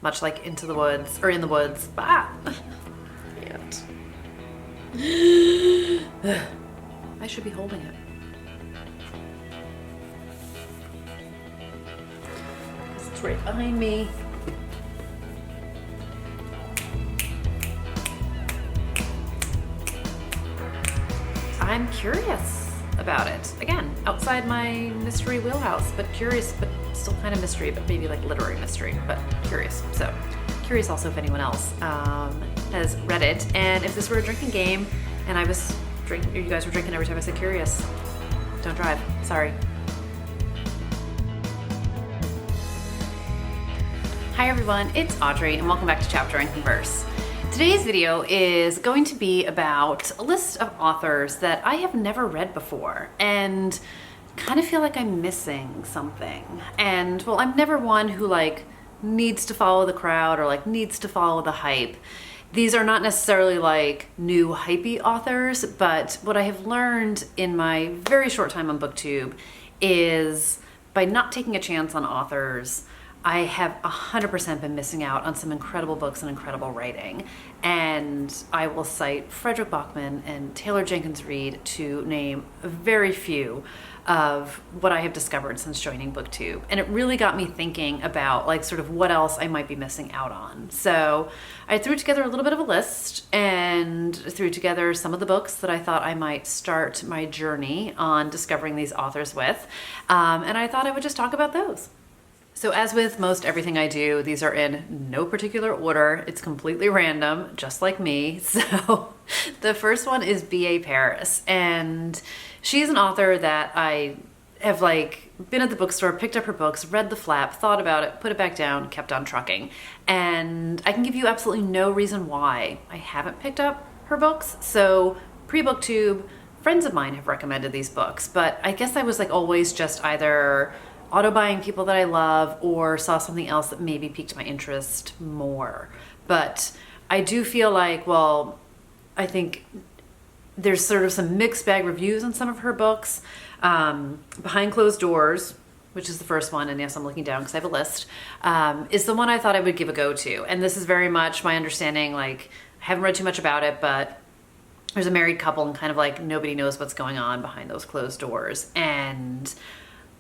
much like Into the Woods, or In the Woods. Ah! Can't. I should be holding it. It's right behind me. I'm curious about it. Again, outside my mystery wheelhouse, but curious, but still kind of mystery, but maybe like literary mystery, but curious. So curious also if anyone else has read it, and if this were a drinking game and I was drinking, you guys were drinking every time I said curious. Don't drive, sorry. Hi everyone, it's Audrey and welcome back to Chapter and Converse. Today's video is going to be about a list of authors that I have never read before and kind of feel like I'm missing something. And well, I'm never one who like needs to follow the crowd or like needs to follow the hype. These are not necessarily like new hypey authors, but what I have learned in my very short time on BookTube is by not taking a chance on authors, I have 100% been missing out on some incredible books and incredible writing. And I will cite Frederick Bachman and Taylor Jenkins Reid to name very few of what I have discovered since joining BookTube. And it really got me thinking about like sort of what else I might be missing out on. So I threw together a little bit of a list and threw together some of the books that I thought I might start my journey on discovering these authors with. And I thought I would just talk about those. So as with most everything I do, these are in no particular order. It's completely random, just like me. So the first one is B.A. Paris, and she's an author that I have like been at the bookstore, picked up her books, read the flap, thought about it, put it back down, kept on trucking. And I can give you absolutely no reason why I haven't picked up her books. So pre-BookTube, friends of mine have recommended these books, but I guess I was like always just either auto-buying people that I love or saw something else that maybe piqued my interest more. But I do feel like, well, I think there's sort of some mixed bag reviews on some of her books. Behind Closed Doors, which is the first one, and yes, I'm looking down because I have a list, is the one I thought I would give a go to. And this is very much my understanding, like, I haven't read too much about it, but there's a married couple and kind of like nobody knows what's going on behind those closed doors. And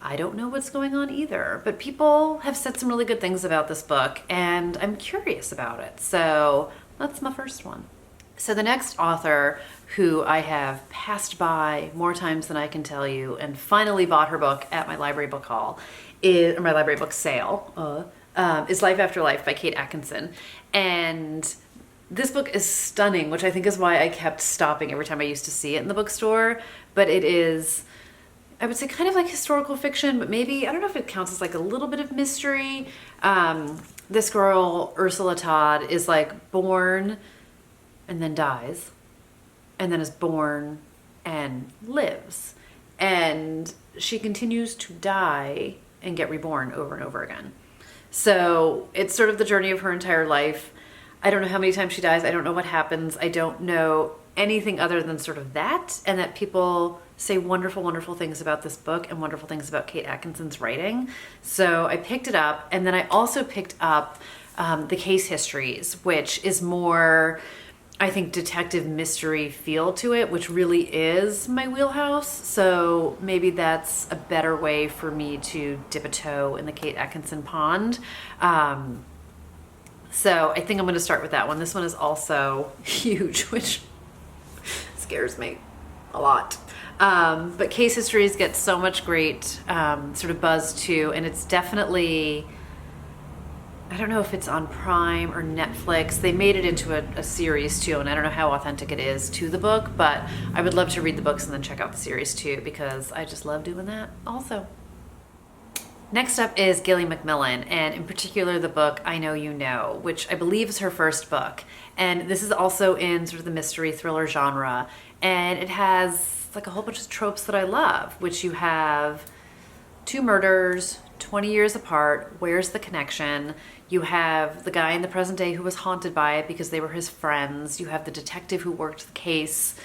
I don't know what's going on either, but people have said some really good things about this book and I'm curious about it. So that's my first one. So the next author who I have passed by more times than I can tell you and finally bought her book at my library book haul is, or my library book sale, is Life After Life by Kate Atkinson. And this book is stunning, which I think is why I kept stopping every time I used to see it in the bookstore. But it is, I would say, kind of like historical fiction, but maybe, I don't know if it counts as like a little bit of mystery. This girl, Ursula Todd, is like born and then dies, and then is born and lives. And she continues to die and get reborn over and over again. So it's sort of the journey of her entire life. I don't know how many times she dies. I don't know what happens. I don't know anything other than sort of that, and that people say wonderful, wonderful things about this book and wonderful things about Kate Atkinson's writing. So I picked it up, and then I also picked up the Case Histories, which is more, I think, detective mystery feel to it, which really is my wheelhouse. So maybe that's a better way for me to dip a toe in the Kate Atkinson pond. So I think I'm going to start with that one. This one is also huge, which scares me a lot. But Case Histories gets so much great sort of buzz too, and it's definitely, I don't know if it's on Prime or Netflix. They made it into a series too, and I don't know how authentic it is to the book, but I would love to read the books and then check out the series too, because I just love doing that also. Next up is Gilly Macmillan, and in particular the book I Know You Know, which I believe is her first book. And this is also in sort of the mystery thriller genre, and it has like a whole bunch of tropes that I love, which you have two murders, 20 years apart, where's the connection? You have the guy in the present day who was haunted by it because they were his friends. You have the detective who worked the case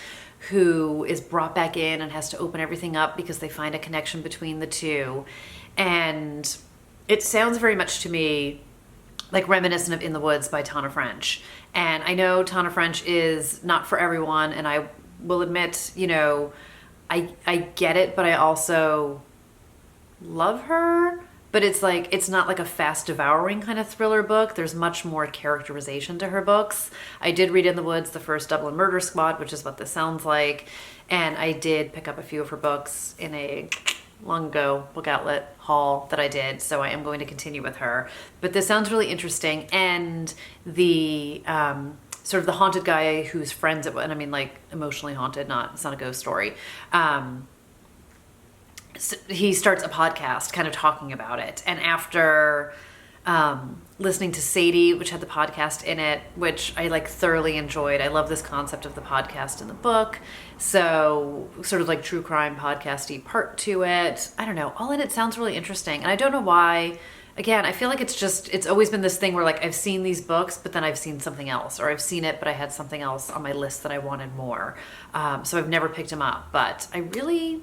who is brought back in and has to open everything up because they find a connection between the two. And it sounds very much to me like reminiscent of In the Woods by Tana French. And I know Tana French is not for everyone, and I will admit, you know, I get it, but I also love her. But it's like, it's not like a fast devouring kind of thriller book. There's much more characterization to her books. I did read In the Woods, the first Dublin Murder Squad, which is what this sounds like. And I did pick up a few of her books in a long ago book outlet haul that I did. So I am going to continue with her. But this sounds really interesting. And the sort of the haunted guy who's friends, and I mean like emotionally haunted, it's not a ghost story. So he starts a podcast kind of talking about it. And after listening to Sadie, which had the podcast in it, which I like thoroughly enjoyed. I love this concept of the podcast in the book. So sort of like true crime podcasty part to it. I don't know. All in it sounds really interesting. And I don't know why. Again, I feel like it's always been this thing where like I've seen these books, but then I've seen something else, or I've seen it, but I had something else on my list that I wanted more. So I've never picked them up, but I really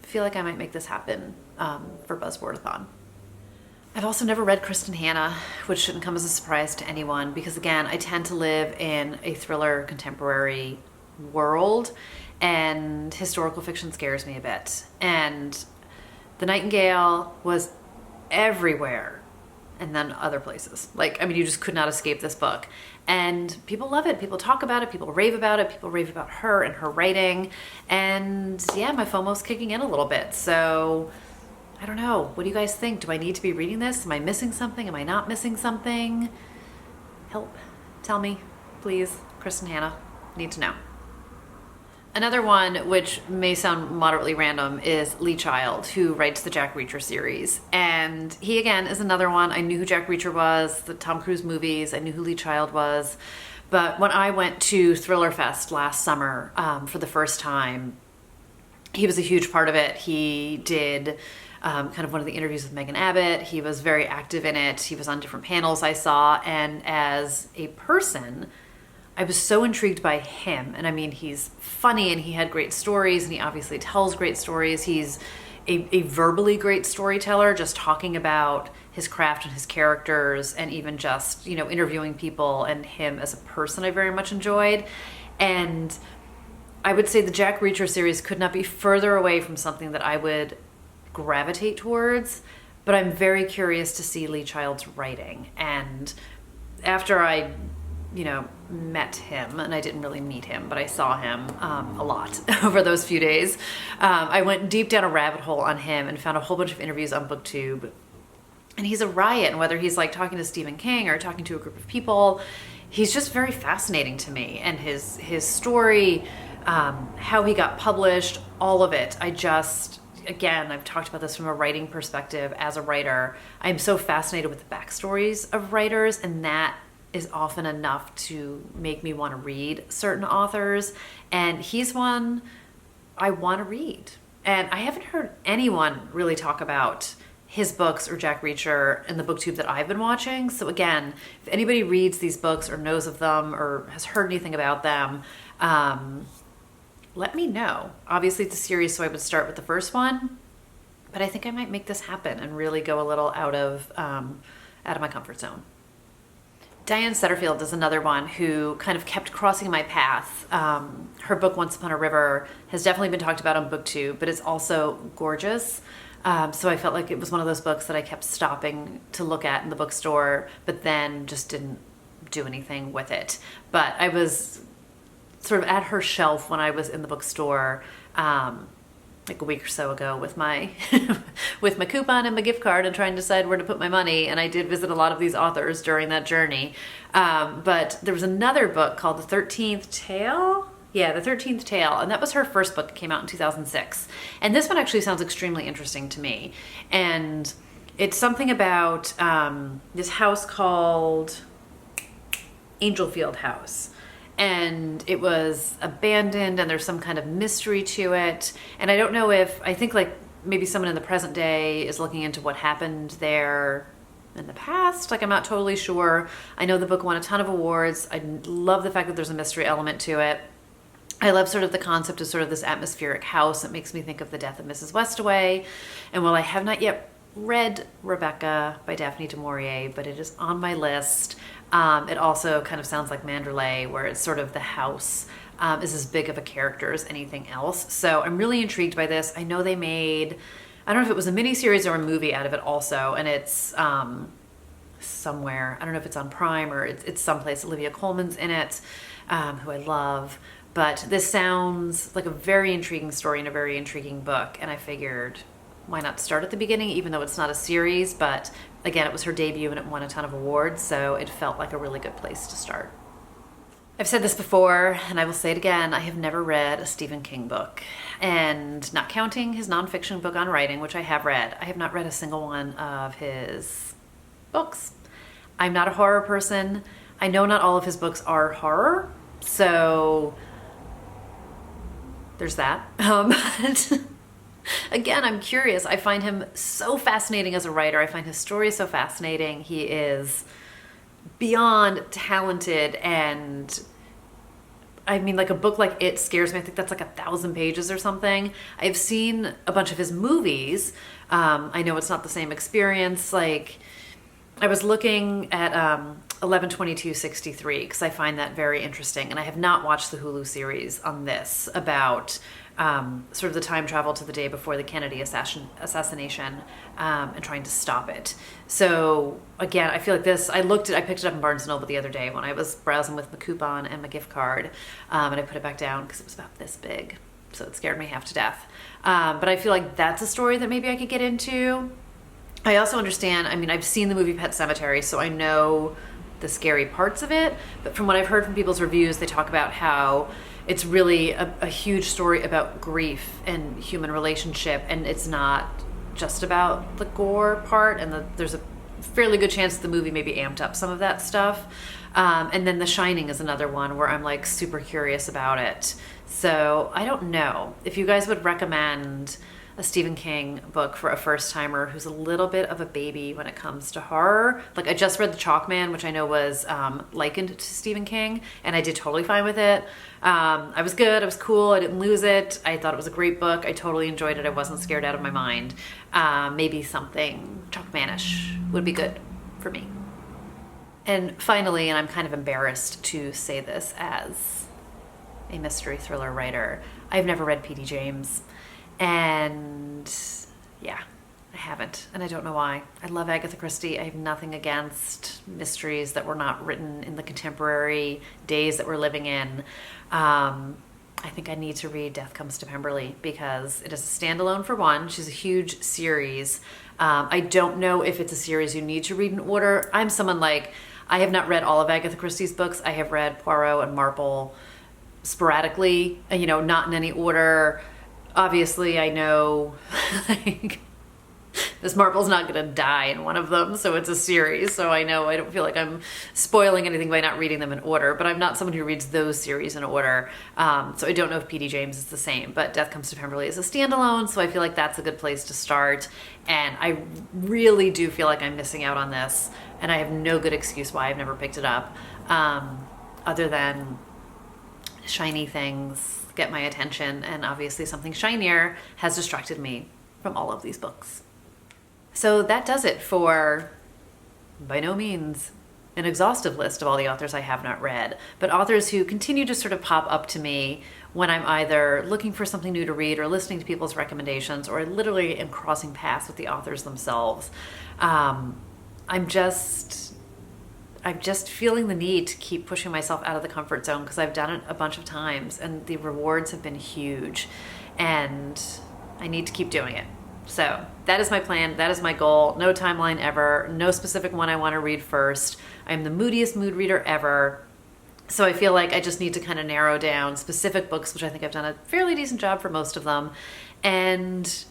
feel like I might make this happen for Buzzwordathon. I've also never read Kristen Hanna, which shouldn't come as a surprise to anyone because again, I tend to live in a thriller contemporary world and historical fiction scares me a bit. And The Nightingale was everywhere and then other places. Like, I mean, you just could not escape this book. And people love it. People talk about it. People rave about it. People rave about her and her writing. And yeah, my FOMO's kicking in a little bit. So I don't know. What do you guys think? Do I need to be reading this? Am I missing something? Am I not missing something? Help. Tell me, please. Kristen Hanna. Need to know. Another one, which may sound moderately random, is Lee Child, who writes the Jack Reacher series. And he, again, is another one. I knew who Jack Reacher was, the Tom Cruise movies. I knew who Lee Child was. But when I went to Thriller Fest last summer for the first time, he was a huge part of it. He did kind of one of the interviews with Megan Abbott. He was very active in it. He was on different panels I saw. And as a person, I was so intrigued by him. And I mean, he's funny and he had great stories and he obviously tells great stories. He's a verbally great storyteller, just talking about his craft and his characters and even just, you know, interviewing people and him as a person I very much enjoyed. And I would say the Jack Reacher series could not be further away from something that I would gravitate towards, but I'm very curious to see Lee Child's writing. And after I met him, and I didn't really meet him, but I saw him a lot over those few days. I went deep down a rabbit hole on him and found a whole bunch of interviews on BookTube. And he's a riot, and whether he's like talking to Stephen King or talking to a group of people, he's just very fascinating to me. And his story, how he got published, all of it. Again, I've talked about this from a writing perspective as a writer. I'm so fascinated with the backstories of writers, and that is often enough to make me want to read certain authors. And he's one I want to read. And I haven't heard anyone really talk about his books or Jack Reacher in the BookTube that I've been watching. So again, if anybody reads these books or knows of them or has heard anything about them, let me know. Obviously it's a series, so I would start with the first one, but I think I might make this happen and really go a little out of my comfort zone. Diane Setterfield is another one who kind of kept crossing my path. Her book, Once Upon a River, has definitely been talked about on BookTube, but it's also gorgeous. So I felt like it was one of those books that I kept stopping to look at in the bookstore, but then just didn't do anything with it. But I was sort of at her shelf when I was in the bookstore like a week or so ago with my with my coupon and my gift card and trying to decide where to put my money. And I did visit a lot of these authors during that journey. But there was another book called The 13th Tale. Yeah, The 13th Tale. And that was her first book. It came out in 2006. And this one actually sounds extremely interesting to me. And it's something about this house called Angelfield House. And it was abandoned and there's some kind of mystery to it. And I don't know I think like maybe someone in the present day is looking into what happened there in the past. Like, I'm not totally sure. I know the book won a ton of awards. I love the fact that there's a mystery element to it. I love sort of the concept of sort of this atmospheric house. It makes me think of The Death of Mrs. Westaway. And while I have not yet read Rebecca by Daphne du Maurier, but it is on my list. It also kind of sounds like Manderley, where it's sort of the house is as big of a character as anything else. So I'm really intrigued by this. I know they made, I don't know if it was a miniseries or a movie out of it also, and it's somewhere. I don't know if it's on Prime or it's someplace. Olivia Colman's in it, who I love. But this sounds like a very intriguing story and a very intriguing book, and I figured, why not start at the beginning, even though it's not a series, but again, it was her debut and it won a ton of awards, so it felt like a really good place to start. I've said this before, and I will say it again, I have never read a Stephen King book. And not counting his nonfiction book on writing, which I have read, I have not read a single one of his books. I'm not a horror person. I know not all of his books are horror, so there's that. But again, I'm curious. I find him so fascinating as a writer. I find his story so fascinating. He is beyond talented, and I mean, like, a book like It scares me. I think that's like 1,000 pages or something. I've seen a bunch of his movies. I know it's not the same experience. Like, I was looking at 11/22/63 because I find that very interesting, and I have not watched the Hulu series on this about sort of the time travel to the day before the Kennedy assassination and trying to stop it. So again, I feel like this, I picked it up in Barnes & Noble the other day when I was browsing with my coupon and my gift card, and I put it back down because it was about this big, so it scared me half to death. But I feel like that's a story that maybe I could get into. I also understand, I mean, I've seen the movie Pet Sematary, so I know the scary parts of it, but from what I've heard from people's reviews, they talk about how it's really a huge story about grief and human relationship, and it's not just about the gore part, and there's a fairly good chance the movie maybe amped up some of that stuff. And then The Shining is another one where I'm like super curious about it. So I don't know if you guys would recommend a Stephen King book for a first timer who's a little bit of a baby when it comes to horror. Like, I just read The Chalk Man, which I know was likened to Stephen King, and I did totally fine with it. I was good, I was cool, I didn't lose it. I thought it was a great book. I totally enjoyed it. I wasn't scared out of my mind. Maybe something Chalk Man-ish would be good for me. And finally, and I'm kind of embarrassed to say this as a mystery thriller writer, I've never read P.D. James. And yeah, I haven't, and I don't know why. I love Agatha Christie. I have nothing against mysteries that were not written in the contemporary days that we're living in. I think I need to read Death Comes to Pemberley because it is a standalone for one. She's a huge series. I don't know if it's a series you need to read in order. I'm someone like, I have not read all of Agatha Christie's books. I have read Poirot and Marple sporadically, you know, not in any order. Obviously, I know like this Marple's not going to die in one of them, so it's a series. So I know I don't feel like I'm spoiling anything by not reading them in order, but I'm not someone who reads those series in order. So I don't know if P.D. James is the same, but Death Comes to Pemberley is a standalone, so I feel like that's a good place to start. And I really do feel like I'm missing out on this, and I have no good excuse why I've never picked it up, other than shiny things get my attention, and obviously something shinier has distracted me from all of these books. So that does it for, by no means, an exhaustive list of all the authors I have not read, but authors who continue to sort of pop up to me when I'm either looking for something new to read or listening to people's recommendations, or I literally am crossing paths with the authors themselves. I'm just feeling the need to keep pushing myself out of the comfort zone because I've done it a bunch of times and the rewards have been huge, and I need to keep doing it. So that is my plan. That is my goal. No timeline ever. No specific one I want to read first. I'm the moodiest mood reader ever. So I feel like I just need to kind of narrow down specific books, which I think I've done a fairly decent job for most of them, and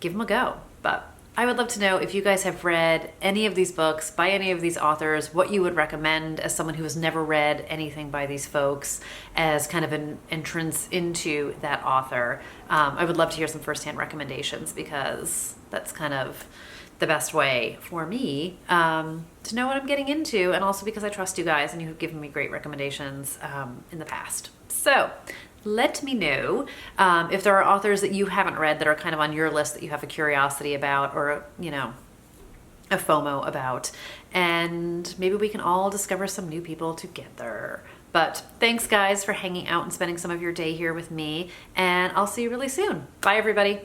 give them a go. But I would love to know if you guys have read any of these books by any of these authors, what you would recommend as someone who has never read anything by these folks as kind of an entrance into that author. I would love to hear some firsthand recommendations because that's kind of the best way for me to know what I'm getting into, and also because I trust you guys and you have given me great recommendations in the past. So let me know if there are authors that you haven't read that are kind of on your list that you have a curiosity about, or, you know, of FOMO about, and maybe we can all discover some new people together. But thanks guys for hanging out and spending some of your day here with me, and I'll see you really soon. Bye everybody.